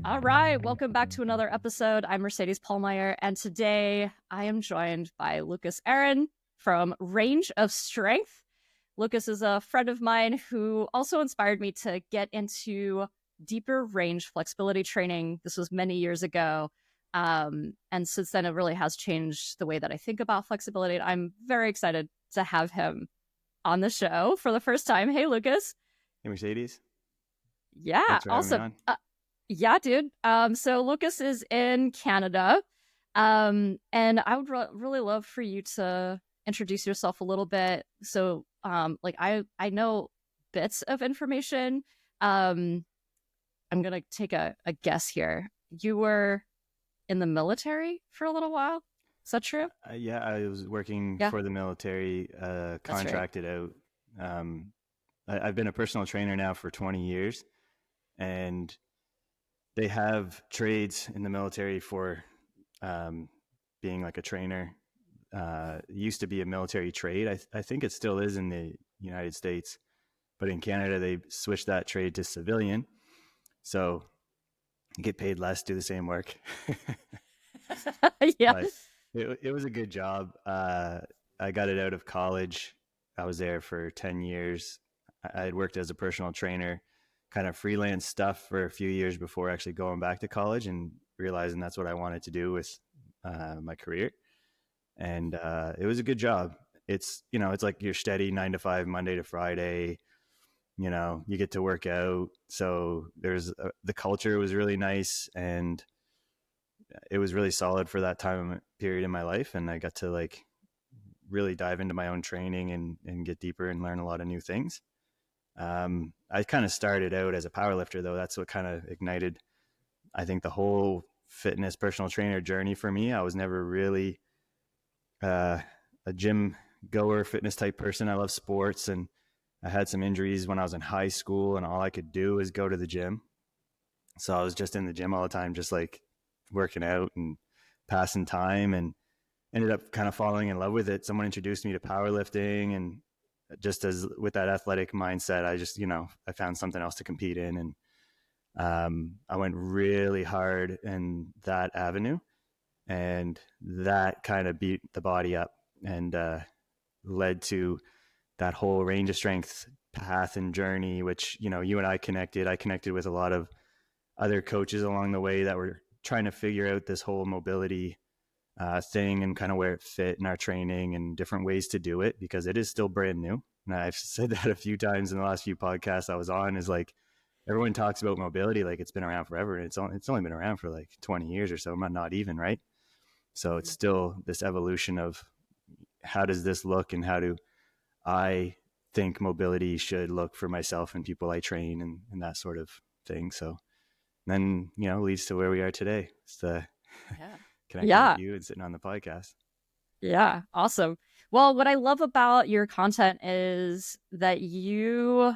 All right, welcome back to another episode. I'm Mercedes Pallmeyer, and today I am joined by Lucas Aaron from Range of Strength. Lucas is a friend of mine who also inspired me to get into deeper range flexibility training. This was many years ago. And since then, it really has changed the way that I think about flexibility. I'm very excited to have him on the show for the first time. Hey, Lucas. Hey, Mercedes. Yeah, Thanks for having me on. Yeah, dude. So Lucas is in Canada. And I would really love for you to introduce yourself a little bit. So, I know bits of information. I'm gonna take a guess here. You were in the military for a little while. Is that true? Yeah, I was working for the military, contracted out. I've been a personal trainer now for 20 years, and they have trades in the military for being like a trainer. It used to be a military trade. I think it still is in the United States, but in Canada, they switched that trade to civilian. So you get paid less, do the same work. Yeah. But it was a good job. I got it out of college. I was there for 10 years. I had worked as a personal trainer, kind of freelance stuff for a few years before actually going back to college and realizing that's what I wanted to do with my career. And it was a good job. It's like you're steady 9 to 5, Monday to Friday. You get to work out. So the culture was really nice, and it was really solid for that time period in my life. And I got to really dive into my own training and get deeper and learn a lot of new things. I kind of started out as a powerlifter, though. That's what kind of ignited, I think, the whole fitness personal trainer journey for me. I was never really a gym goer, fitness type person. I love sports, and I had some injuries when I was in high school, and all I could do was go to the gym. So I was just in the gym all the time, just like working out and passing time, and ended up kind of falling in love with it. Someone introduced me to powerlifting, and just as with that athletic mindset, I just, I found something else to compete in. And I went really hard in that avenue, and that kind of beat the body up and led to that whole range of strength path and journey, which, you and I connected with a lot of other coaches along the way that were trying to figure out this whole mobility thing and kind of where it fit in our training and different ways to do it, because it is still brand new. And I've said that a few times in the last few podcasts I was on, is like, everyone talks about mobility like it's been around forever, and it's only been around for like 20 years or so, not even, right? So it's still this evolution of how does this look, and how do I think mobility should look for myself and people I train, and that sort of thing. So then, leads to where we are today. It's the connecting with you and sitting on the podcast. Yeah, awesome. Well, what I love about your content is that you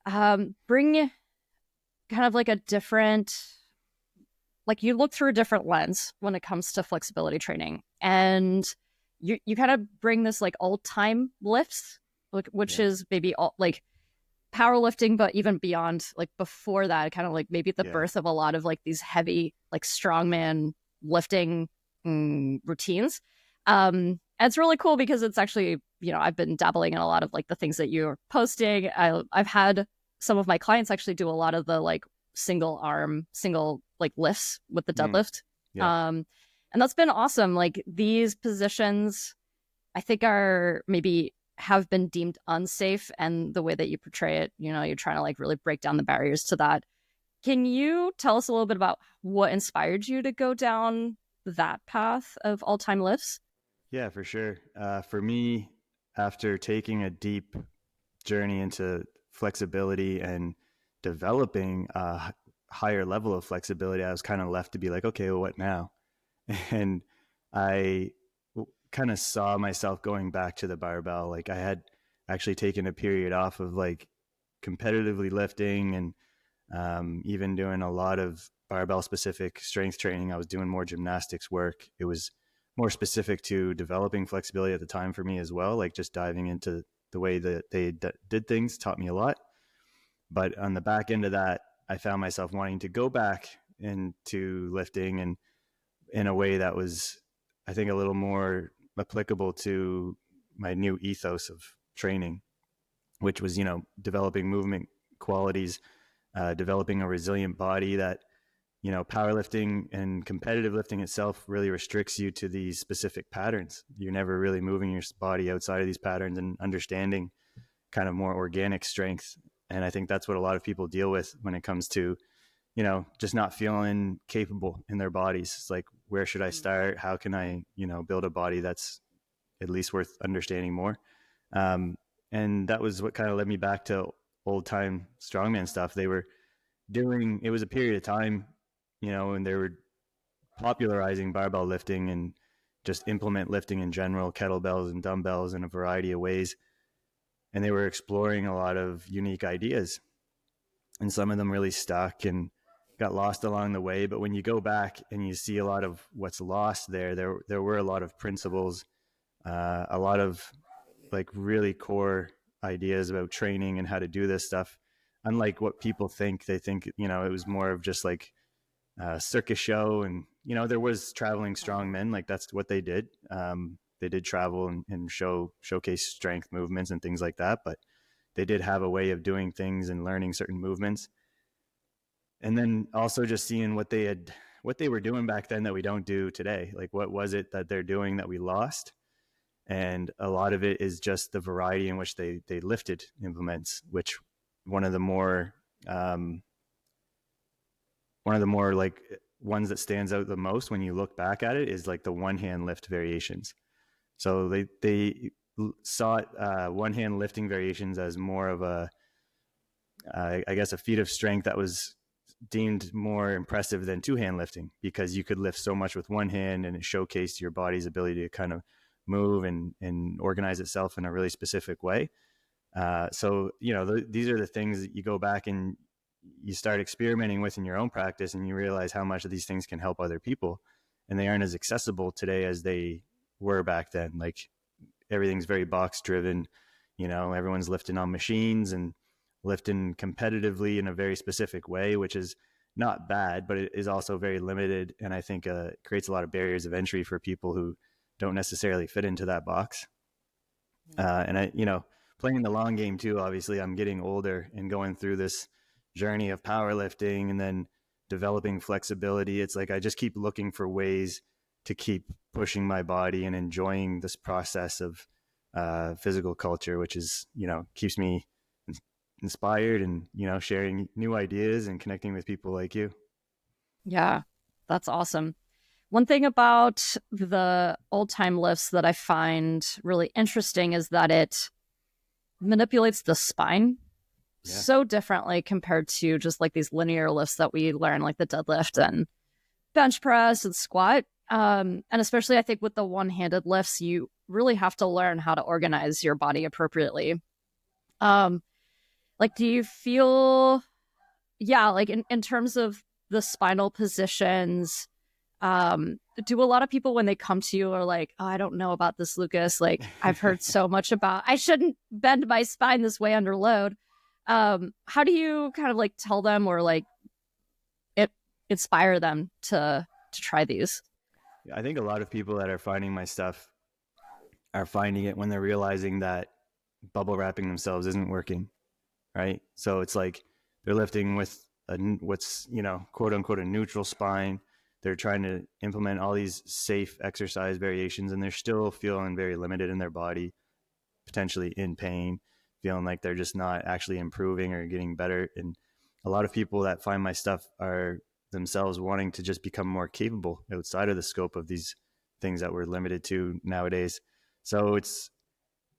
bring kind of like a different, you look through a different lens when it comes to flexibility training. And you kind of bring this old time lifts, which is maybe all powerlifting, but even beyond, before that, kind of maybe the birth of a lot of these heavy strongman lifting routines. And it's really cool because it's actually, I've been dabbling in a lot of the things that you're posting. I've had some of my clients actually do a lot of the single lifts with the deadlift. And that's been awesome. These positions, I think, are maybe have been deemed unsafe, and the way that you portray it, you're trying to really break down the barriers to that. Can you tell us a little bit about what inspired you to go down that path of all-time lifts? Yeah, for sure. For me, after taking a deep journey into flexibility and developing a higher level of flexibility, I was kind of left to be like, okay, well, what now? And I kind of saw myself going back to the barbell. I had actually taken a period off of competitively lifting, and even doing a lot of barbell specific strength training. I was doing more gymnastics work. It was more specific to developing flexibility at the time for me as well. Just diving into the way that they did things taught me a lot. But on the back end of that I found myself wanting to go back into lifting, and in a way that was, I think, a little more applicable to my new ethos of training, which was, developing movement qualities, developing a resilient body that, powerlifting and competitive lifting itself really restricts you to these specific patterns. You're never really moving your body outside of these patterns and understanding kind of more organic strength. And I think that's what a lot of people deal with when it comes to, just not feeling capable in their bodies. It's like, where should I start? How can I, build a body that's at least worth understanding more? And that was what kind of led me back to old time strongman stuff. They were doing, it was a period of time, and they were popularizing barbell lifting and just implement lifting in general, kettlebells and dumbbells in a variety of ways. And they were exploring a lot of unique ideas, and some of them really stuck and got lost along the way. But when you go back and you see a lot of what's lost there were a lot of principles, a lot of like really core ideas about training and how to do this stuff. Unlike what people think, they think, it was more of just like a circus show. And, there was traveling strongmen, like that's what they did. They did travel and showcase strength movements and things like that, but they did have a way of doing things and learning certain movements. And then also just seeing what they were doing back then that we don't do today. Like, what was it that they're doing that we lost? And a lot of it is just the variety in which they lifted implements, which one of the more like ones that stands out the most when you look back at it is like the one hand lift variations. So they saw one hand lifting variations as more of a, I guess, a feat of strength that was deemed more impressive than two hand lifting, because you could lift so much with one hand and it showcased your body's ability to kind of move and organize itself in a really specific way. So, these are the things that you go back and you start experimenting with in your own practice, and you realize how much of these things can help other people, and they aren't as accessible today as they were back then. Like, everything's very box driven, everyone's lifting on machines and lifting competitively in a very specific way, which is not bad, but it is also very limited. And I think creates a lot of barriers of entry for people who don't necessarily fit into that box. And I, playing the long game too, obviously I'm getting older and going through this journey of powerlifting and then developing flexibility. It's like, I just keep looking for ways to keep pushing my body and enjoying this process of physical culture, which is, keeps me inspired and, sharing new ideas and connecting with people like you. Yeah, that's awesome. One thing about the old time lifts that I find really interesting is that it manipulates the spine so differently compared to just like these linear lifts that we learn, like the deadlift and bench press and squat. And especially, I think with the one-handed lifts, you really have to learn how to organize your body appropriately. Like, do you feel, like in terms of the spinal positions, do a lot of people when they come to you are like, oh, I don't know about this, Lucas. Like, I've heard so much about, I shouldn't bend my spine this way under load. How do you kind of like tell them or like inspire them to try these? I think a lot of people that are finding my stuff are finding it when they're realizing that bubble wrapping themselves isn't working. Right. So it's like they're lifting with what's, quote unquote, a neutral spine. They're trying to implement all these safe exercise variations, and they're still feeling very limited in their body, potentially in pain, feeling like they're just not actually improving or getting better. And a lot of people that find my stuff are themselves wanting to just become more capable outside of the scope of these things that we're limited to nowadays. So it's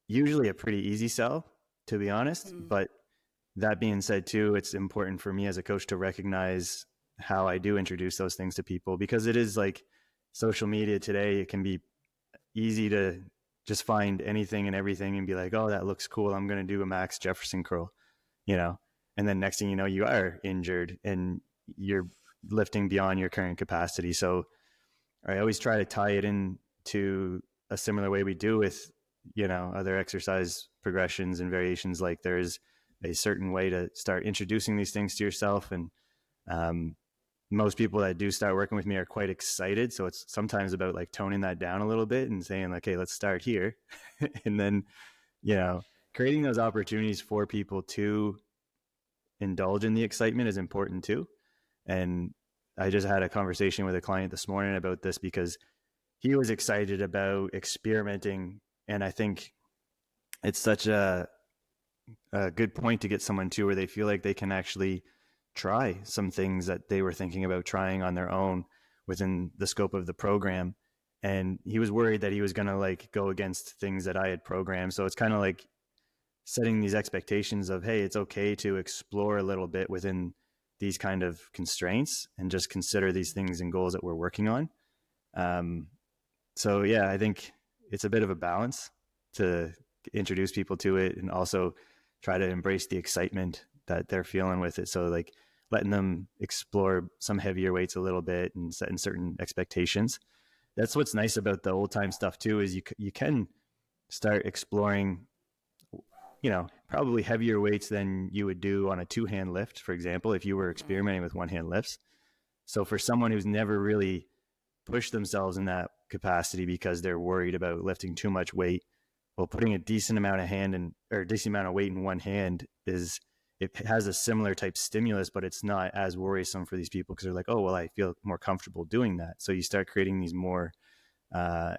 usually a pretty easy sell, to be honest. But that being said too, it's important for me as a coach to recognize how I do introduce those things to people, because it is like social media today. It can be easy to just find anything and everything and be like, oh, that looks cool, I'm going to do a Max Jefferson curl, and then next thing you know, you are injured and you're lifting beyond your current capacity. So I always try to tie it in to a similar way we do with, other exercise progressions and variations. Like, there's a certain way to start introducing these things to yourself, and Most people that do start working with me are quite excited. So it's sometimes about like toning that down a little bit and saying like, hey, let's start here. And then, creating those opportunities for people to indulge in the excitement is important too. And I just had a conversation with a client this morning about this because he was excited about experimenting. And I think it's such a good point to get someone to where they feel like they can actually try some things that they were thinking about trying on their own within the scope of the program. And he was worried that he was going to like go against things that I had programmed. So it's kind of like setting these expectations of, hey, it's okay to explore a little bit within these kind of constraints and just consider these things and goals that we're working on. So yeah, I think it's a bit of a balance to introduce people to it and also try to embrace the excitement that they're feeling with it. So like letting them explore some heavier weights a little bit and setting certain expectations. That's what's nice about the old time stuff too, is you can start exploring, probably heavier weights than you would do on a 2-hand lift, for example, if you were experimenting with 1-hand lifts. So for someone who's never really pushed themselves in that capacity because they're worried about lifting too much weight, well, putting a decent amount of weight in one hand it has a similar type stimulus, but it's not as worrisome for these people because they're like, oh, well, I feel more comfortable doing that. So you start creating these more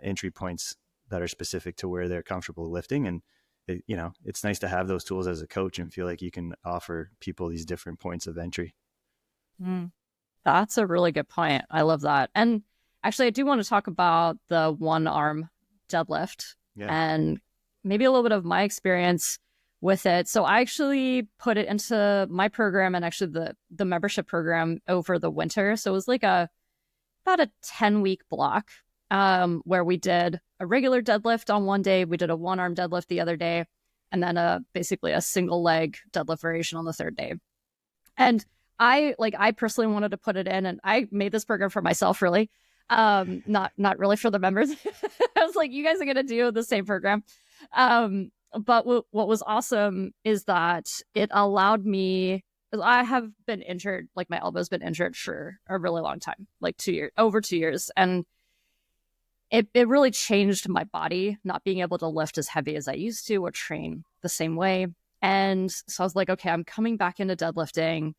entry points that are specific to where they're comfortable lifting. And it's nice to have those tools as a coach and feel like you can offer people these different points of entry. That's a really good point. I love that. And actually, I do want to talk about the 1-arm deadlift and maybe a little bit of my experience with it. So I actually put it into my program and actually the membership program over the winter. So it was like about a 10-week block where we did a regular deadlift on one day, we did a 1-arm deadlift the other day, and then basically a single leg deadlift variation on the third day. And I personally wanted to put it in, and I made this program for myself, really. Not really for the members. I was like, you guys are gonna do the same program. But what was awesome is that it allowed me, because I have been injured, like my elbow's been injured for a really long time, like over 2 years. And it really changed my body, not being able to lift as heavy as I used to or train the same way. And so I was like, okay, I'm coming back into deadlifting.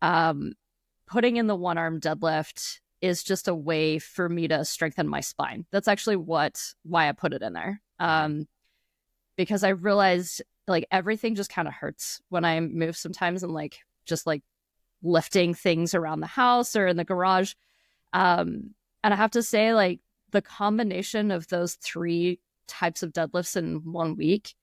Putting in the 1-arm deadlift is just a way for me to strengthen my spine. That's actually why I put it in there. Because I realized like everything just kind of hurts when I move sometimes and like just like lifting things around the house or in the garage. And I have to say, like, the combination of those 3 types of deadlifts in 1 week,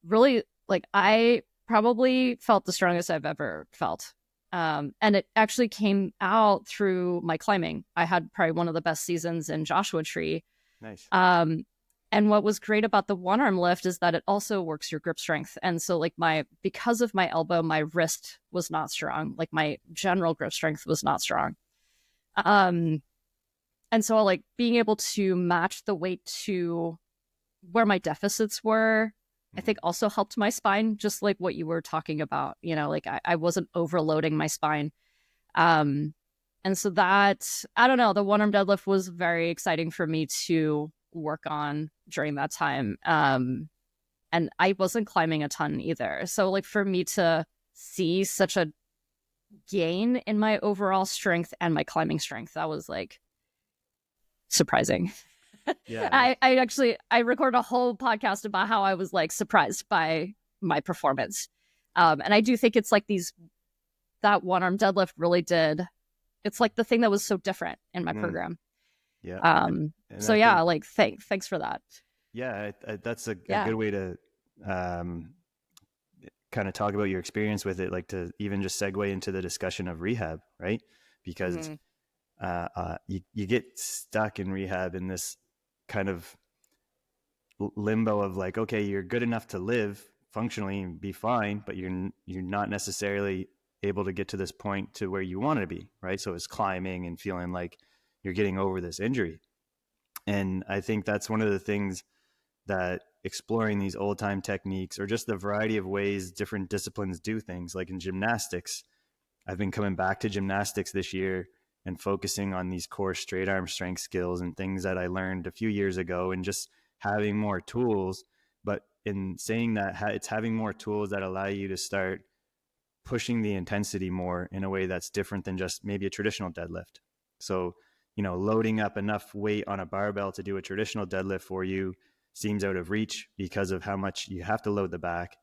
really, like, I probably felt the strongest I've ever felt. And it actually came out through my climbing. I had probably one of the best seasons in Joshua Tree. Nice. And what was great about the 1-arm lift is that it also works your grip strength. And so like because of my elbow, my wrist was not strong. Like my general grip strength was not strong. And so like being able to match the weight to where my deficits were, I think also helped my spine, just like what you were talking about, like I wasn't overloading my spine. And so that, I don't know, the 1-arm deadlift was very exciting for me to work on during that time. And I wasn't climbing a ton either. So like for me to see such a gain in my overall strength and my climbing strength, that was like surprising. Yeah. I recorded a whole podcast about how I was like surprised by my performance. And I do think it's like that 1-arm deadlift really it's like the thing that was so different in my program. Yeah. So yeah, like thanks for that. Yeah. That's a good way to kind of talk about your experience with it, like to even just segue into the discussion of rehab, right? Because you get stuck in rehab in this kind of limbo of like, okay, you're good enough to live functionally and be fine, but you're not necessarily able to get to this point to where you want to be, right? So it's climbing and feeling like you're getting over this injury. And I think that's one of the things that exploring these old time techniques, or just the variety of ways different disciplines do things, like in gymnastics, I've been coming back to gymnastics this year and focusing on these core straight arm strength skills and things that I learned a few years ago, and just having more tools. But in saying that, it's having more tools that allow you to start pushing the intensity more in a way that's different than just maybe a traditional deadlift. So, loading up enough weight on a barbell to do a traditional deadlift for you seems out of reach because of how much you have to load the back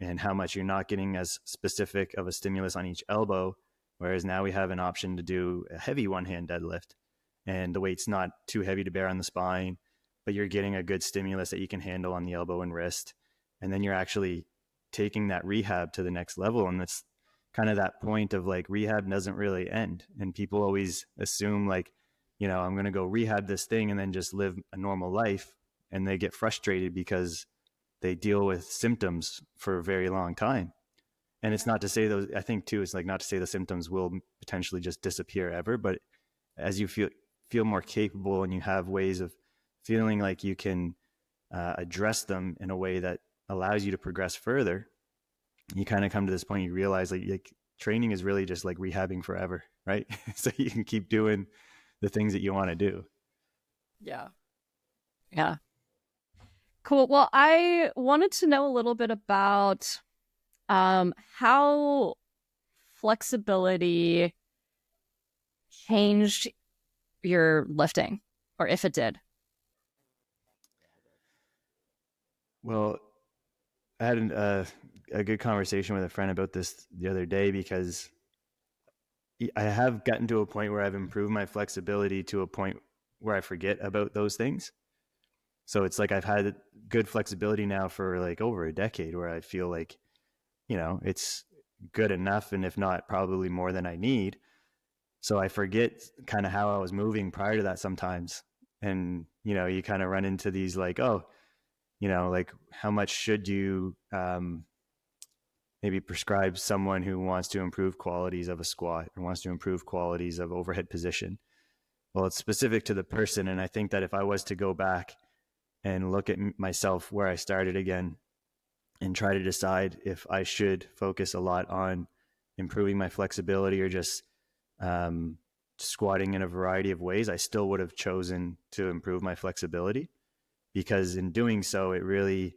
and how much you're not getting as specific of a stimulus on each elbow. Whereas now we have an option to do a heavy one-hand deadlift, and the weight's not too heavy to bear on the spine, but you're getting a good stimulus that you can handle on the elbow and wrist. And then you're actually taking that rehab to the next level. And that's kind of that point of like, rehab doesn't really end. And people always assume like, I'm going to go rehab this thing and then just live a normal life. And they get frustrated because they deal with symptoms for a very long time. And it's not to say those, I think too, it's like not to say the symptoms will potentially just disappear ever, but as you feel more capable and you have ways of feeling like you can address them in a way that allows you to progress further, you kind of come to this point, you realize like training is really just like rehabbing forever, right? So you can keep doing the things that you want to do. Yeah. Yeah. Cool. Well, I wanted to know a little bit about how flexibility changed your lifting, or if it did. Well, I had a good conversation with a friend about this the other day, because I have gotten to a point where I've improved my flexibility to a point where I forget about those things. So it's like I've had good flexibility now for like over a decade, where I feel like, it's good enough, and if not, probably more than I need. So I forget kind of how I was moving prior to that sometimes. And, you kind of run into these like, like how much should you maybe prescribe someone who wants to improve qualities of a squat or wants to improve qualities of overhead position? Well, it's specific to the person. And I think that if I was to go back and look at myself where I started again and try to decide if I should focus a lot on improving my flexibility or just squatting in a variety of ways, I still would have chosen to improve my flexibility, because in doing so, it really,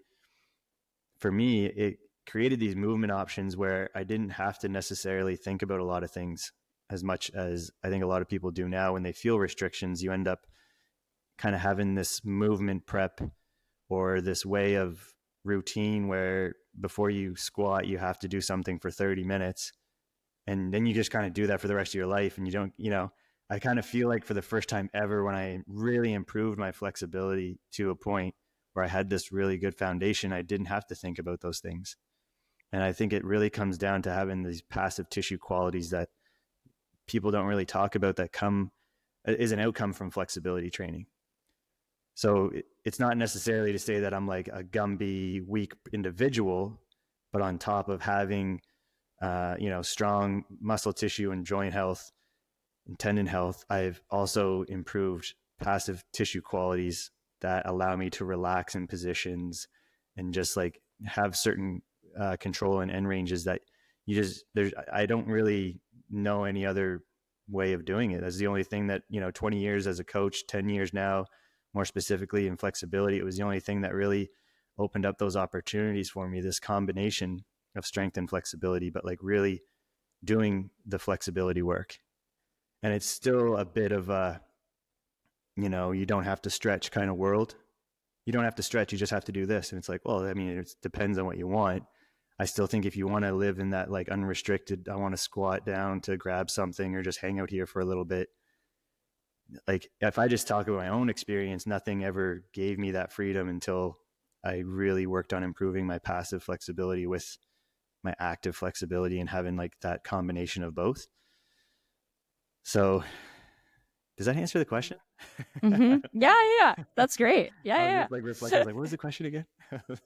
for me, it created these movement options where I didn't have to necessarily think about a lot of things as much as I think a lot of people do now. When they feel restrictions, you end up kind of having this movement prep or this way of routine where before you squat, you have to do something for 30 minutes. And then you just kind of do that for the rest of your life. And you don't, I kind of feel like for the first time ever, when I really improved my flexibility to a point where I had this really good foundation, I didn't have to think about those things. And I think it really comes down to having these passive tissue qualities that people don't really talk about, that is an outcome from flexibility training. So it's not necessarily to say that I'm like a Gumby weak individual, but on top of having, strong muscle tissue and joint health and tendon health, I've also improved passive tissue qualities that allow me to relax in positions and just like have certain control and end ranges that I don't really know any other way of doing it. That's the only thing that, 20 years as a coach, 10 years now, more specifically in flexibility, it was the only thing that really opened up those opportunities for me, this combination of strength and flexibility, but like really doing the flexibility work. And it's still a bit of a, you don't have to stretch kind of world. You don't have to stretch, you just have to do this. And it's like, well, I mean, it depends on what you want. I still think if you want to live in that like unrestricted, I want to squat down to grab something or just hang out here for a little bit. Like if I just talk about my own experience, nothing ever gave me that freedom until I really worked on improving my passive flexibility with my active flexibility and having like that combination of both. So does that answer the question? Mm-hmm. Yeah. That's great. I was Yeah. just like reflecting, like, what was the question again?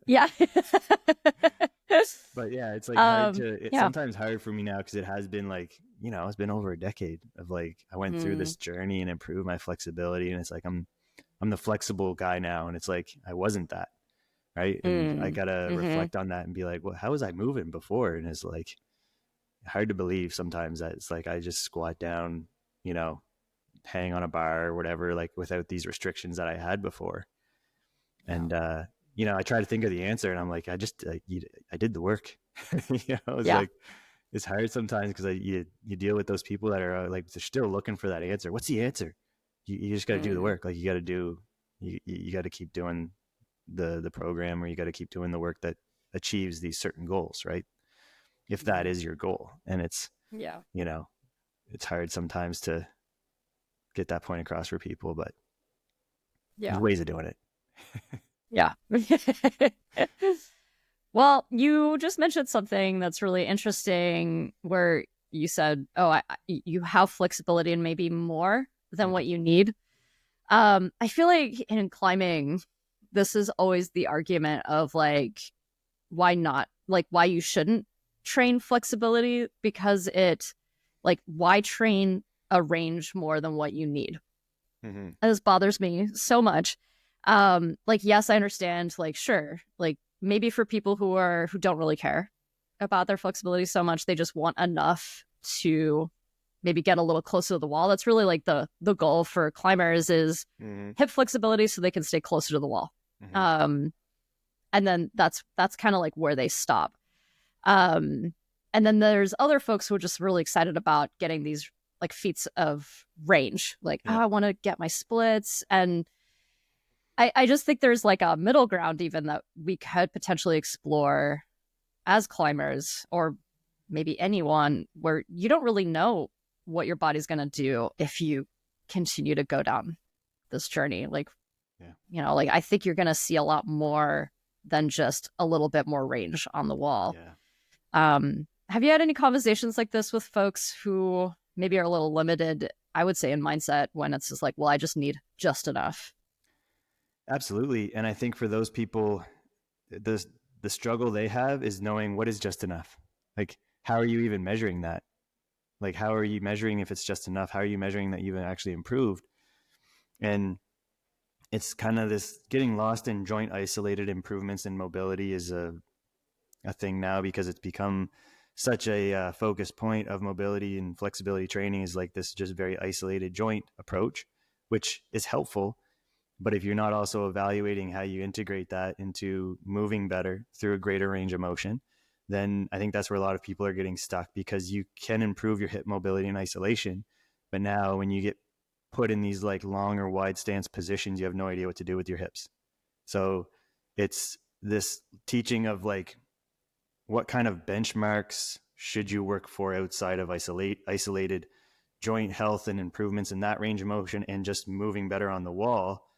Yeah. But yeah, it's like hard it's yeah. sometimes hard for me now, because it has been like, it's been over a decade of like, I went through this journey and improved my flexibility. And it's like, I'm the flexible guy now. And it's like, I wasn't that. Right. And I got to reflect on that and be like, well, how was I moving before? And it's like, hard to believe sometimes that it's like I just squat down, you know, hang on a bar or whatever, like without these restrictions that I had before. Yeah. And you know, I try to think of the answer, and I'm like, I did the work. You know, it's Yeah. like it's hard sometimes because you deal with those people that are like they're still looking for that answer. What's the answer? You just got to do the Mm, work. Like you got to do you got to keep doing the program, or you got to keep doing the work that achieves these certain goals, right? If that mhm. is your goal, and it's, Yeah. you know, it's hard sometimes to get that point across for people, but there's Yeah. ways of doing it. Yeah. Well, you just mentioned something that's really interesting where you said, "Oh, you have flexibility and maybe more than Mm-hmm. what you need." I feel like in climbing, this is always the argument of like, why not? Like, why you shouldn't train flexibility because like, why train a range more than what you need? Mm-hmm. This bothers me so much. Like, yes, I understand, like, sure, like maybe for people who don't really care about their flexibility so much, they just want enough to maybe get a little closer to the wall. That's really like the goal for climbers is Mm-hmm. hip flexibility so they can stay closer to the wall. Mm-hmm. Um, and then that's kind of like where they stop. Um, and then there's other folks who are just really excited about getting these like feats of range, like, oh, Yeah. I want to get my splits. And I just think there's like a middle ground even that we could potentially explore as climbers, or maybe anyone, where you don't really know what your body's going to do if you continue to go down this journey. Like, Yeah. like I think you're going to see a lot more than just a little bit more range on the wall. Yeah. Have you had any conversations like this with folks who maybe are a little limited, I would say, in mindset when it's just like, well, I just need just enough? Absolutely. And I think for those people, the the struggle they have is knowing what is just enough. Like, how are you even measuring that? Like, how are you measuring if it's just enough? How are you measuring that you've actually improved? And it's kind of this getting lost in joint isolated improvements in mobility is a thing now, because it's become such a focus point of mobility and flexibility training, is like this just very isolated joint approach, which is helpful. But if you're not also evaluating how you integrate that into moving better through a greater range of motion, then I think that's where a lot of people are getting stuck, because you can improve your hip mobility in isolation. But now when you get put in these like long or wide stance positions, you have no idea what to do with your hips. So it's this teaching of like, what kind of benchmarks should you work for outside of isolated joint health and improvements in that range of motion and just moving better on the wall?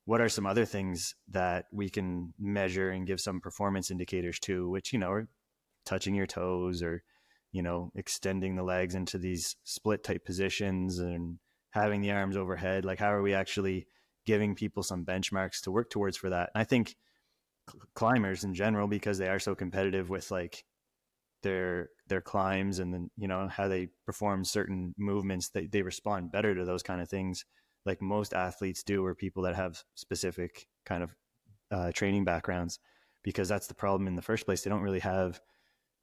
What are some other things that we can measure and give some performance indicators to, which, you know, are touching your toes, or, you know, extending the legs into these split type positions and having the arms overhead? Like, how are we actually giving people some benchmarks to work towards for that? And I think climbers in general, because they are so competitive with like their climbs, and then, you know, how they perform certain movements, they respond better to those kind of things, like most athletes do, or people that have specific kind of training backgrounds, because that's the problem in the first place. They don't really have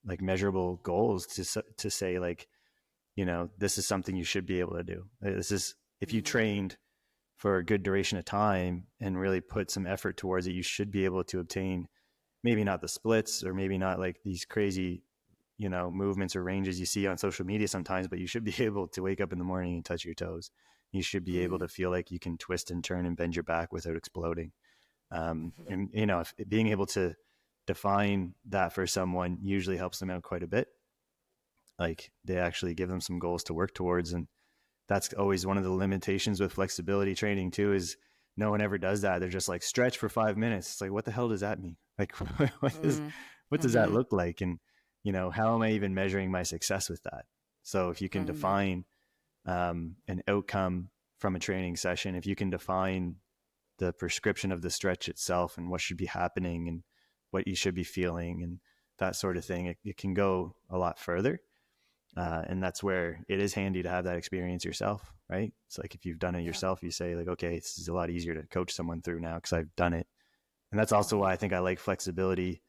like measurable goals to say like, you know, this is something you should be able to do. This is, if you Mm, trained for a good duration of time and really put some effort towards it, you should be able to obtain maybe not the splits, or maybe not like these crazy, you know, movements or ranges you see on social media sometimes, but you should be able to wake up in the morning and touch your toes. You should be able mm, to feel like you can twist and turn and bend your back without exploding. mhm. And, you know, if being able to define that for someone usually helps them out quite a bit. Like, they actually give them some goals to work towards. And that's always one of the limitations with flexibility training too, is no one ever does that. They're just like, stretch for 5 minutes. It's like, what the hell does that mean? Like, Mm, what does that mhm, look like? And, you know, how am I even measuring my success with that? So if you can mhm. define an outcome from a training session, if you can define the prescription of the stretch itself and what should be happening and what you should be feeling and that sort of thing, it can go a lot further. And that's where it is handy to have that experience yourself, right? It's like, if you've done it Yeah. yourself, you say like, okay, this is a lot easier to coach someone through now because I've done it. And that's also why Mhm. I think I like flexibility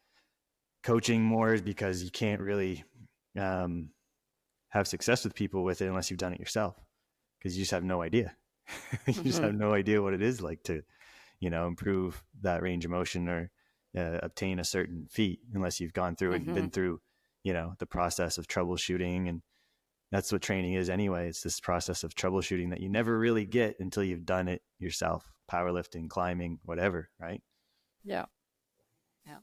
coaching more, is because you can't really, um, have success with people with it unless you've done it yourself, because you just have no idea. You just have no idea what it is like to, improve that range of motion or obtain a certain feat unless you've gone through it and been through, the process of troubleshooting. And that's what training is anyway. It's this process of troubleshooting that you never really get until you've done it yourself, powerlifting, climbing, whatever, right? Yeah. Yeah.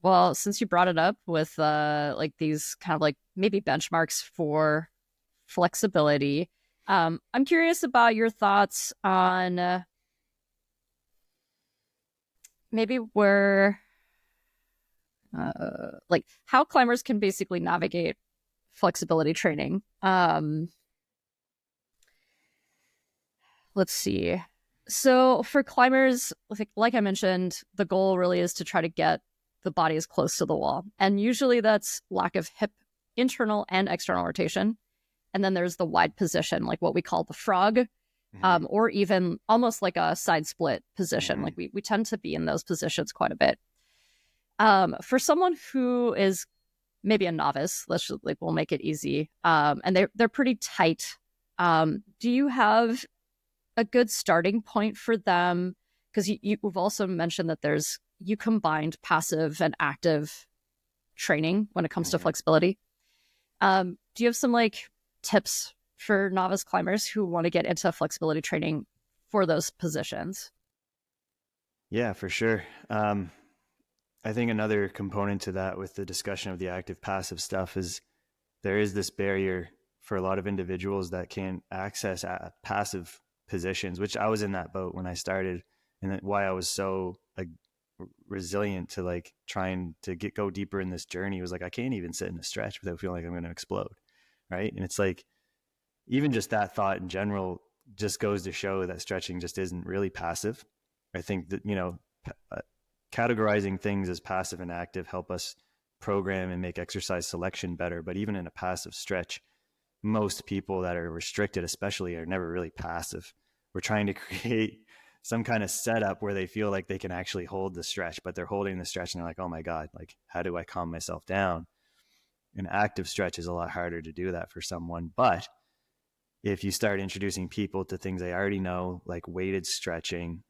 Well, since you brought it up with like these kind of like maybe benchmarks for flexibility, I'm curious about your thoughts on maybe where like how climbers can basically navigate flexibility training. Let's see. So for climbers, like I mentioned, the goal really is to try to get the body as close to the wall. And usually that's lack of hip internal and external rotation. And then there's the wide position, like what we call the frog, or even almost like a side split position. Like we tend to be in those positions quite a bit. For someone who is maybe a novice, we'll make it easy, and they're pretty tight. Do you have a good starting point for them? Because you've also mentioned that you combined passive and active training when it comes to flexibility. Do you have some like tips for novice climbers who want to get into flexibility training for those positions? Yeah, for sure. I think another component to that with the discussion of the active passive stuff is there is this barrier for a lot of individuals that can't access passive positions, which I was in that boat when I started, and why I was so like resilient to like trying to go deeper in this journey was like, I can't even sit in a stretch without feeling like I'm going to explode. Right. And it's like, even just that thought in general just goes to show that stretching just isn't really passive. I think that, categorizing things as passive and active help us program and make exercise selection better. But even in a passive stretch, most people that are restricted especially are never really passive. We're trying to create some kind of setup where they feel like they can actually hold the stretch, but they're holding the stretch and they're like, oh my God, like, how do I calm myself down? An active stretch is a lot harder to do that for someone. But if you start introducing people to things they already know, like weighted stretching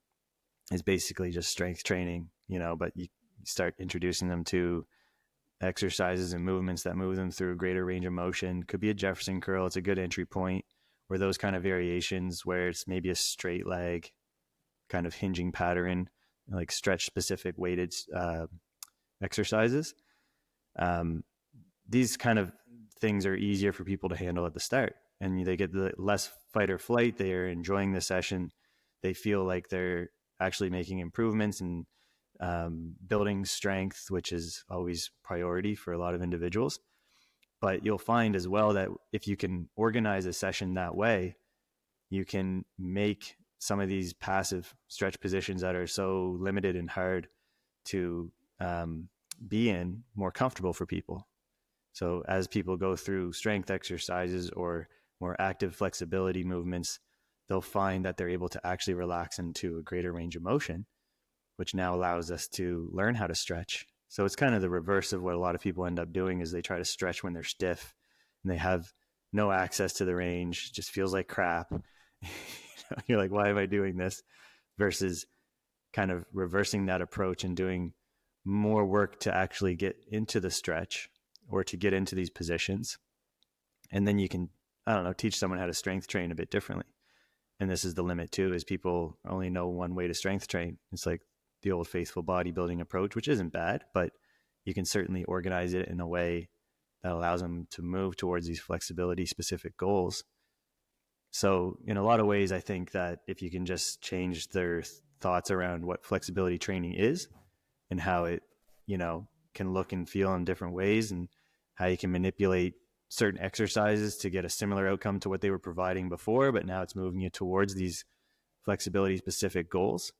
is basically just strength training, but you start introducing them to exercises and movements that move them through a greater range of motion. Could be a Jefferson curl. It's a good entry point, or those kind of variations where it's maybe a straight leg kind of hinging pattern, like stretch specific weighted exercises. These kind of things are easier for people to handle at the start, and they get the less fight or flight. They are enjoying the session. They feel like they're actually making improvements and building strength, which is always priority for a lot of individuals. But you'll find as well that if you can organize a session that way, you can make some of these passive stretch positions that are so limited and hard to be in more comfortable for people. So as people go through strength exercises or more active flexibility movements, they'll find that they're able to actually relax into a greater range of motion, which now allows us to learn how to stretch. So it's kind of the reverse of what a lot of people end up doing is they try to stretch when they're stiff and they have no access to the range, just feels like crap. You're like, why am I doing this? Versus kind of reversing that approach and doing more work to actually get into the stretch or to get into these positions. And then you can, teach someone how to strength train a bit differently. And this is the limit too, is people only know one way to strength train. It's like the old faithful bodybuilding approach, which isn't bad, but you can certainly organize it in a way that allows them to move towards these flexibility specific goals. So in a lot of ways, I think that if you can just change their thoughts around what flexibility training is and how it, can look and feel in different ways and how you can manipulate certain exercises to get a similar outcome to what they were providing before, but now it's moving you towards these flexibility specific goals.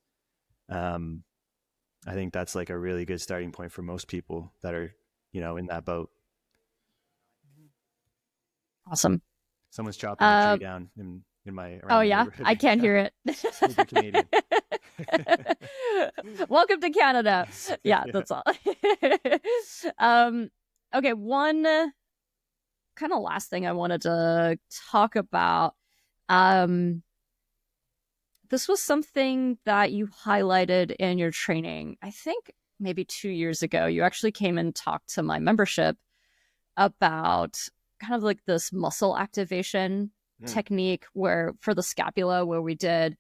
I think that's like a really good starting point for most people that are, in that boat. Awesome. Someone's chopping a tree down in my oh yeah, I can't hear it. Super Canadian. Welcome to Canada. Yeah, that's all. Okay, one kind of last thing I wanted to talk about. Um, this was something that you highlighted in your training. I think maybe 2 years ago, you actually came and talked to my membership about kind of like this muscle activation Mm, technique where for the scapula, where we did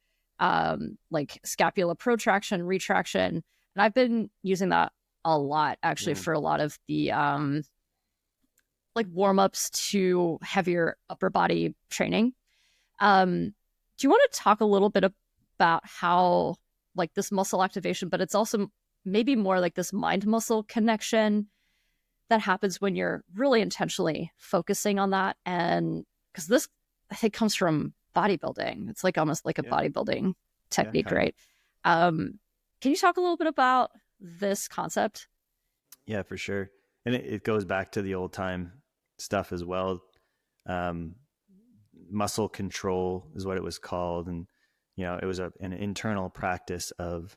like scapula protraction, retraction. And I've been using that a lot actually mm. for a lot of the like warm ups to heavier upper body training. Do you want to talk a little bit about how like this muscle activation, but it's also maybe more like this mind muscle connection that happens when you're really intentionally focusing on that? And because this, I think, comes from bodybuilding. It's like almost like a Yeah, bodybuilding yeah, technique, kind of. right? Can you talk a little bit about this concept? Yeah, for sure. And it goes back to the old time stuff as well. Um, Muscle control is what it was called, and it was an internal practice of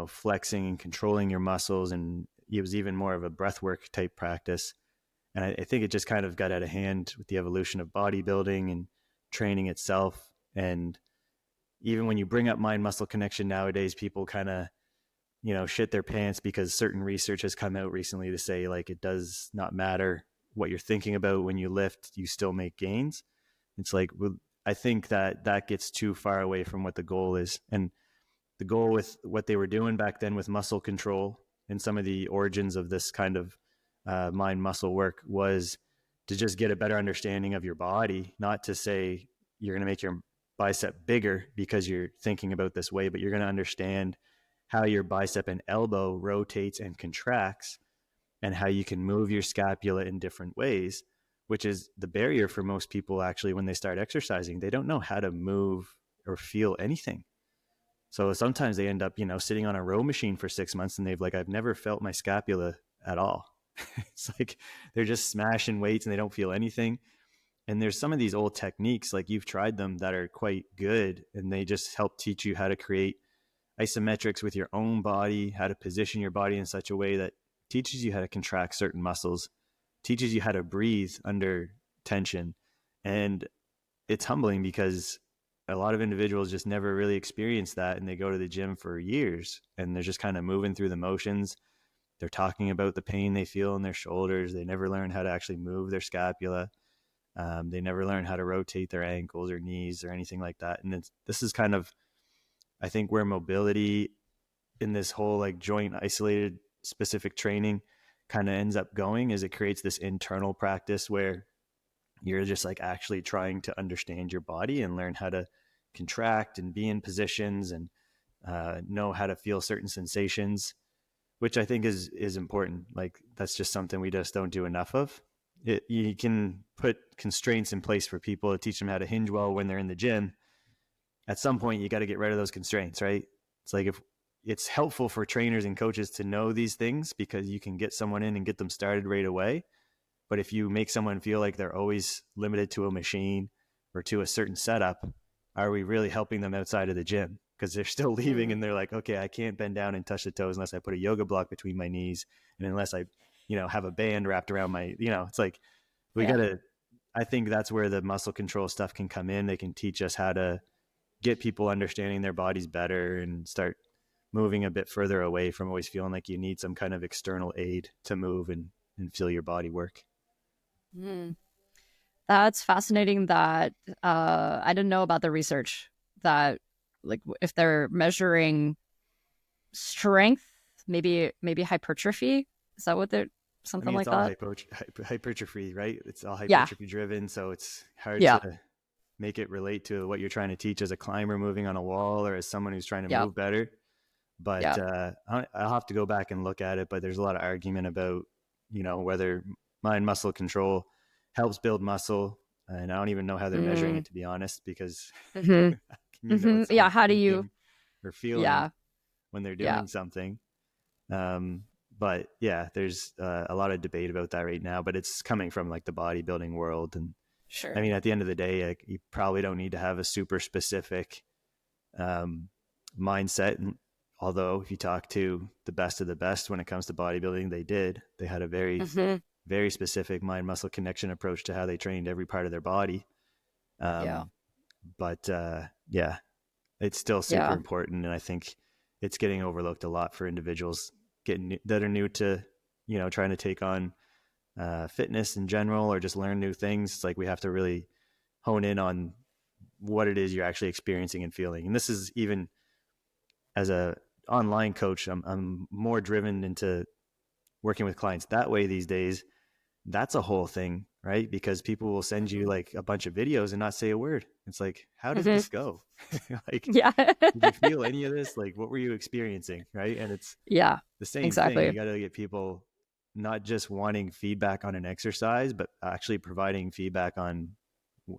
flexing and controlling your muscles, and it was even more of a breathwork type practice. And I think it just kind of got out of hand with the evolution of bodybuilding and training itself. And even when you bring up mind muscle connection nowadays, people kind of shit their pants because certain research has come out recently to say like it does not matter what you're thinking about when you lift, you still make gains. It's like, well, I think that gets too far away from what the goal is. And the goal with what they were doing back then with muscle control and some of the origins of this kind of mind muscle work was to just get a better understanding of your body, not to say you're going to make your bicep bigger because you're thinking about this way, but you're going to understand how your bicep and elbow rotates and contracts and how you can move your scapula in different ways, which is the barrier for most people actually when they start exercising. They don't know how to move or feel anything. So sometimes they end up, sitting on a row machine for 6 months and I've never felt my scapula at all. It's like they're just smashing weights and they don't feel anything. And there's some of these old techniques, like you've tried them, that are quite good. And they just help teach you how to create isometrics with your own body, how to position your body in such a way that teaches you how to contract certain muscles, teaches you how to breathe under tension. And it's humbling because a lot of individuals just never really experience that, and they go to the gym for years and they're just kind of moving through the motions. They're talking about the pain they feel in their shoulders. They never learn how to actually move their scapula. They never learn how to rotate their ankles or knees or anything like that. And this is kind of, I think, where mobility in this whole like joint isolated specific training kind of ends up going, is it creates this internal practice where you're just like actually trying to understand your body and learn how to contract and be in positions and know how to feel certain sensations, which I think is important. Like that's just something we just don't do enough of. You can put constraints in place for people to teach them how to hinge well when they're in the gym. At some point, you got to get rid of those constraints, right? It's like if it's helpful for trainers and coaches to know these things because you can get someone in and get them started right away. But if you make someone feel like they're always limited to a machine or to a certain setup, are we really helping them outside of the gym? Because they're still leaving Mm, and they're like, okay, I can't bend down and touch the toes unless I put a yoga block between my knees and unless I, have a band wrapped around my, it's like we got yeah. to, I think that's where the muscle control stuff can come in. They can teach us how to get people understanding their bodies better and start moving a bit further away from always feeling like you need some kind of external aid to move and feel your body work. Mm. That's fascinating that I didn't know about the research that like if they're measuring strength, maybe hypertrophy. Is that what they're I something mean, it's like all that? hypertrophy, right? It's all Yeah. hypertrophy driven. So it's hard Yeah. to make it relate to what you're trying to teach as a climber moving on a wall or as someone who's trying to Yeah. move better. But Yeah. I'll have to go back and look at it. But there's a lot of argument about, whether mind muscle control helps build muscle. And I don't even know how they're measuring Mm. it, to be honest, because Hmm. can what Yeah. someone's How do you? thinking or feeling Yeah. when they're Yeah. doing something. Um, but yeah, there's a lot of debate about that right now, but it's coming from like the bodybuilding world. And I Sure. mean, at the end of the day, like, you probably don't need to have a super specific um, mindset. And although if you talk to the best of the best when it comes to bodybuilding, they had a very Hmm. very specific mind muscle connection approach to how they trained every part of their body. Yeah. Um, but yeah, it's still super Yeah. important, and I think it's getting overlooked a lot for individuals that are new to, trying to take on fitness in general or just learn new things. It's like we have to really hone in on what it is you're actually experiencing and feeling. And this is even as a online coach, I'm more driven into working with clients that way these days. That's a whole thing, right? Because people will send you Mhm. like a bunch of videos and not say a word. It's like, how did Mhm. this go? Like, Yeah. did you feel any of this? Like, what were you experiencing? Right. And it's Yeah. the same thing. Exactly. You got to get people not just wanting feedback on an exercise, but actually providing feedback on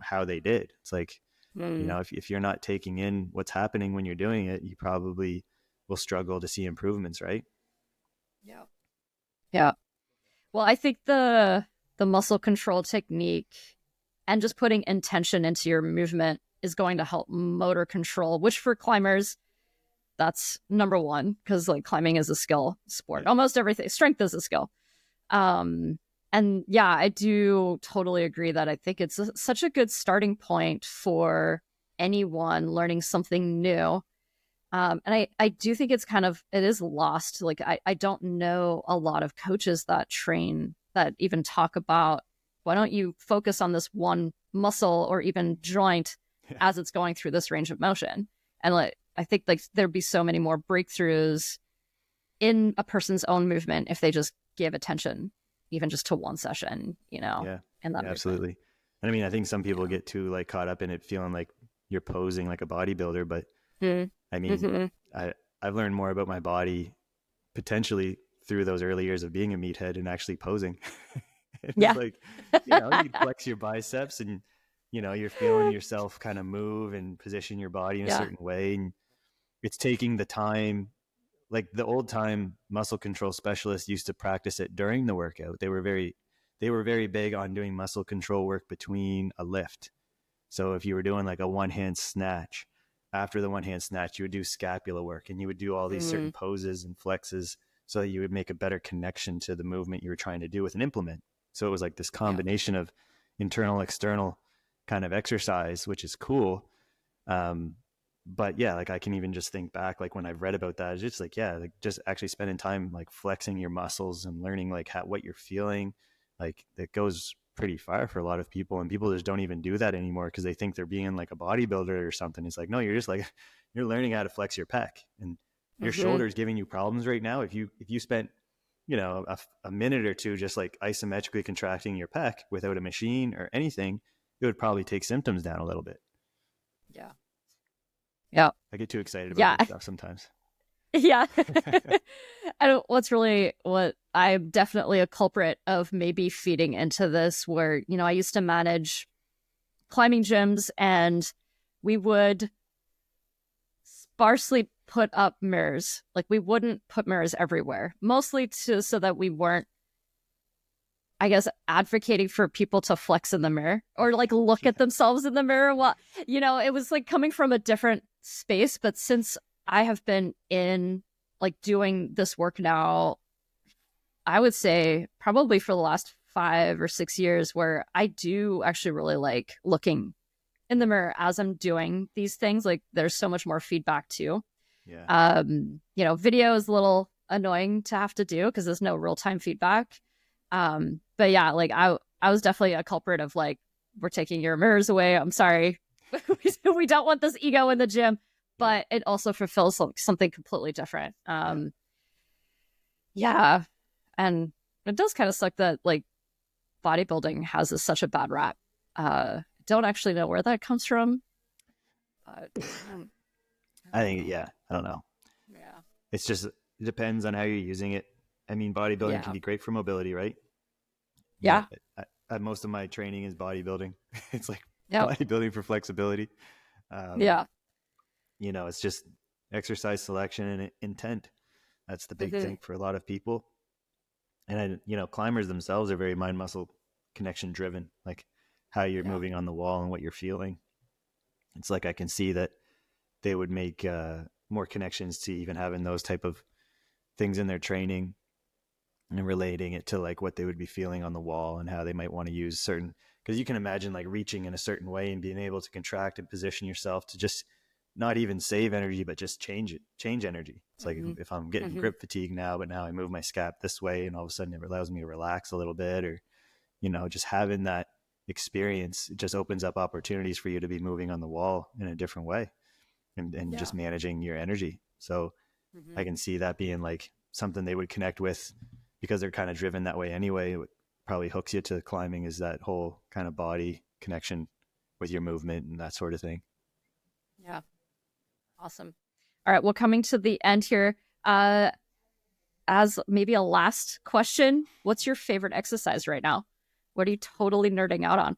how they did. It's like, Mm. if you're not taking in what's happening when you're doing it, you probably will struggle to see improvements, right? Yeah. Yeah. Well, I think the muscle control technique and just putting intention into your movement is going to help motor control, which for climbers, that's number one, because like climbing is a skill sport. Yeah. Almost everything, strength is a skill. Um, and yeah, I do totally agree that I think it's such a good starting point for anyone learning something new. And I do think it is lost. Like, I don't know a lot of coaches that train that even talk about, why don't you focus on this one muscle or even joint Yeah. as it's going through this range of motion. And like, I think like there'd be so many more breakthroughs in a person's own movement if they just give attention, even just to one session, Yeah. in that Yeah, movement. absolutely. And I mean, I think some people Yeah. get too like caught up in it feeling like you're posing like a bodybuilder, but Mm-hmm. I mean, Mm-hmm. I've learned more about my body potentially through those early years of being a meathead and actually posing. It's Yeah. like, you flex your biceps and, you're feeling yourself kind of move and position your body in a Yeah. certain way. And it's taking the time, like the old time muscle control specialists used to practice it during the workout. They were very big on doing muscle control work between a lift. So if you were doing like a one hand snatch, after the one hand snatch, you would do scapula work and you would do all these certain Mm, poses and flexes so that you would make a better connection to the movement you were trying to do with an implement. So it was like this yeah. combination of internal, external kind of exercise, which is cool. Um, but yeah, like I can even just think back, like when I've read about that, it's just like, yeah, like just actually spending time like flexing your muscles and learning like what you're feeling, like that goes pretty far for a lot of people. And people just don't even do that anymore because they think they're being like a bodybuilder or something. It's like, no, you're just like, you're learning how to flex your pec, and your Mm-hmm. shoulder is giving you problems right now. If you spent, a minute or two just like isometrically contracting your pec without a machine or anything, it would probably take symptoms down a little bit. Yeah. Yeah. I get too excited about Yeah. this stuff sometimes. Yeah. I don't, what I'm definitely a culprit of maybe feeding into this where, I used to manage climbing gyms and we would sparsely put up mirrors. Like we wouldn't put mirrors everywhere, mostly so that we weren't, I guess, advocating for people to flex in the mirror or like look at themselves in the mirror. Well, it was like coming from a different space. But since I have been in like doing this work now, I would say probably for the last 5 or 6 years, where I do actually really like looking in the mirror as I'm doing these things. Like there's so much more feedback too. Yeah. Video is a little annoying to have to do because there's no real time feedback. But yeah, like I was definitely a culprit of like, we're taking your mirrors away. I'm sorry. We don't want this ego in the gym, Yeah. but it also fulfills something completely different. Yeah. Yeah. And it does kind of suck that like bodybuilding has such a bad rap. Don't actually know where that comes from, but I think, yeah, I don't know. yeah. It's just, it depends on how you're using it. I mean, bodybuilding can Yeah. be great for mobility, right? But Yeah. most of my training is bodybuilding. It's like Yep. bodybuilding for flexibility. Um, Yeah. it's just exercise selection and intent. That's the big Mm-hmm. thing for a lot of people. And climbers themselves are very mind muscle connection driven, like how you're Yeah. moving on the wall and what you're feeling. It's like I can see that they would make more connections to even having those type of things in their training. and relating it to like what they would be feeling on the wall and how they might want to use certain, because you can imagine like reaching in a certain way and being able to contract and position yourself to just not even save energy, but just change energy. It's like if I'm getting grip fatigue now, but now I move my scap this way and all of a sudden it allows me to relax a little bit, or, just having that experience, it just opens up opportunities for you to be moving on the wall in a different way and just managing your energy. So I can see that being like something they would connect with because they're kind of driven that way anyway. What probably hooks you to climbing is that whole kind of body connection with your movement and that sort of thing. Yeah. Awesome. All right. Well, coming to the end here, as maybe a last question, what's your favorite exercise right now? What are you totally nerding out on?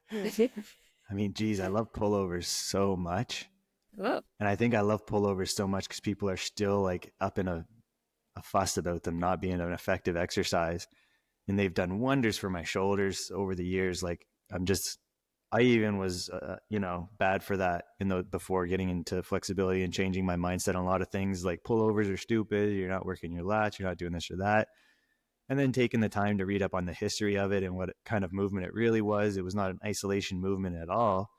I mean, geez, I love pullovers so much. Oh. And I think I love pullovers so much because people are still like up in a fuss about them not being an effective exercise. And they've done wonders for my shoulders over the years. Like I even was, bad for that before getting into flexibility and changing my mindset on a lot of things. Like pullovers are stupid. You're not working your lats. You're not doing this or that. And then taking the time to read up on the history of it and what kind of movement it really was. It was not an isolation movement at all.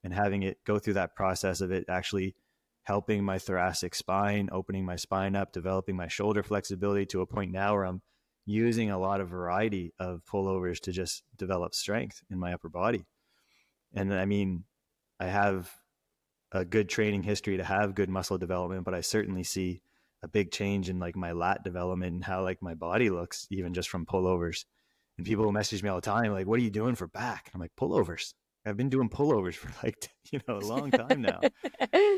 And having it go through that process of it actually helping my thoracic spine, opening my spine up, developing my shoulder flexibility to a point now where I'm using a lot of variety of pullovers to just develop strength in my upper body. And I mean, I have a good training history to have good muscle development, but I certainly see a big change in like my lat development and how like my body looks even just from pullovers. And people will message me all the time, like, what are you doing for back? I'm like, pullovers. I've been doing pullovers for like, a long time now.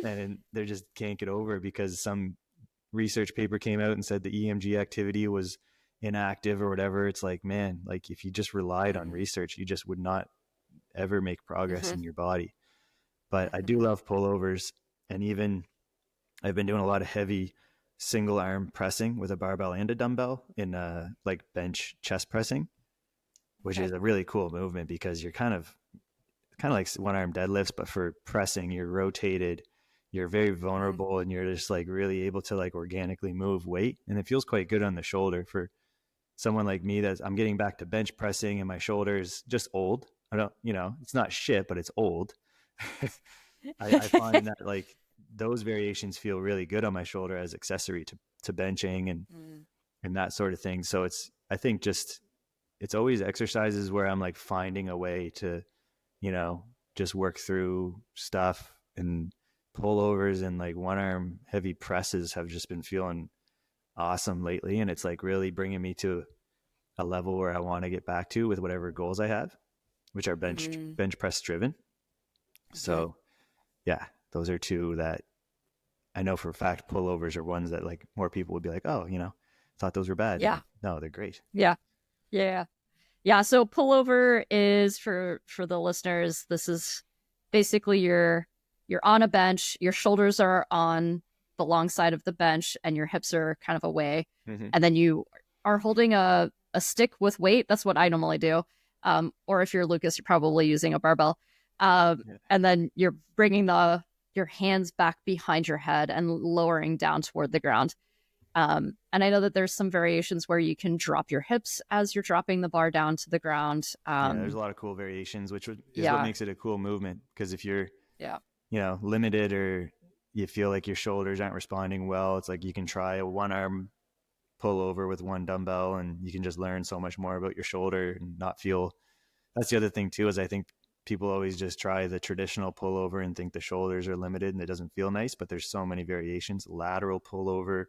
And they just can't get over it because some research paper came out and said the EMG activity was inactive or whatever. It's like, man, like if you just relied on research, you just would not ever make progress in your body. But I do love pullovers. And even I've been doing a lot of heavy single arm pressing with a barbell and a dumbbell in like bench chest pressing, which is a really cool movement because you're kind of like one arm deadlifts, but for pressing, you're rotated, you're very vulnerable, and you're just like really able to like organically move weight. And it feels quite good on the shoulder for someone like me I'm getting back to bench pressing and my shoulder's just old. I don't, it's not shit, but it's old. I find that like those variations feel really good on my shoulder as accessory to benching and that sort of thing. So I think it's always exercises where I'm like finding a way to, just work through stuff, and pullovers and like one arm heavy presses have just been feeling awesome lately. And it's like really bringing me to a level where I want to get back to with whatever goals I have, which are bench press driven. So yeah, those are two that I know for a fact. Pullovers are ones that like more people would be like, oh, thought those were bad. Yeah. No, they're great. Yeah. Yeah. Yeah. So pullover is for the listeners. This is basically you're on a bench, your shoulders are on the long side of the bench and your hips are kind of away. And then you are holding a stick with weight. That's what I normally do. Or if you're Lucas, you're probably using a barbell. And then you're bringing your hands back behind your head and lowering down toward the ground. And I know that there's some variations where you can drop your hips as you're dropping the bar down to the ground. There's a lot of cool variations, which is what makes it a cool movement. Because if you're, limited or you feel like your shoulders aren't responding well, it's like you can try a one arm pull over with one dumbbell and you can just learn so much more about your shoulder and not feel. That's the other thing too, is I think people always just try the traditional pullover and think the shoulders are limited and it doesn't feel nice, but there's so many variations. Lateral pullover,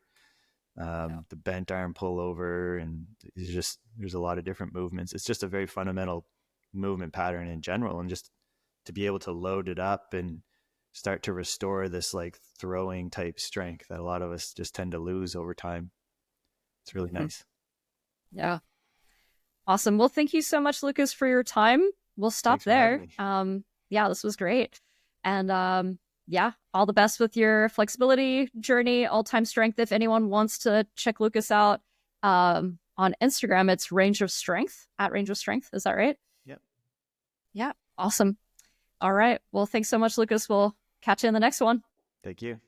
the bent arm pullover, and there's a lot of different movements. It's just a very fundamental movement pattern in general, and just to be able to load it up and start to restore this like throwing type strength that a lot of us just tend to lose over time. It's really nice. Yeah. Awesome. Well, thank you so much, Lucas, for your time. We'll stop there. Yeah, this was great. And all the best with your flexibility journey, all-time strength. If anyone wants to check Lucas out on Instagram, it's Range of Strength, at Range of Strength. Is that right? Yep. Yeah. Awesome. All right. Well, thanks so much, Lucas. We'll catch you in the next one. Thank you.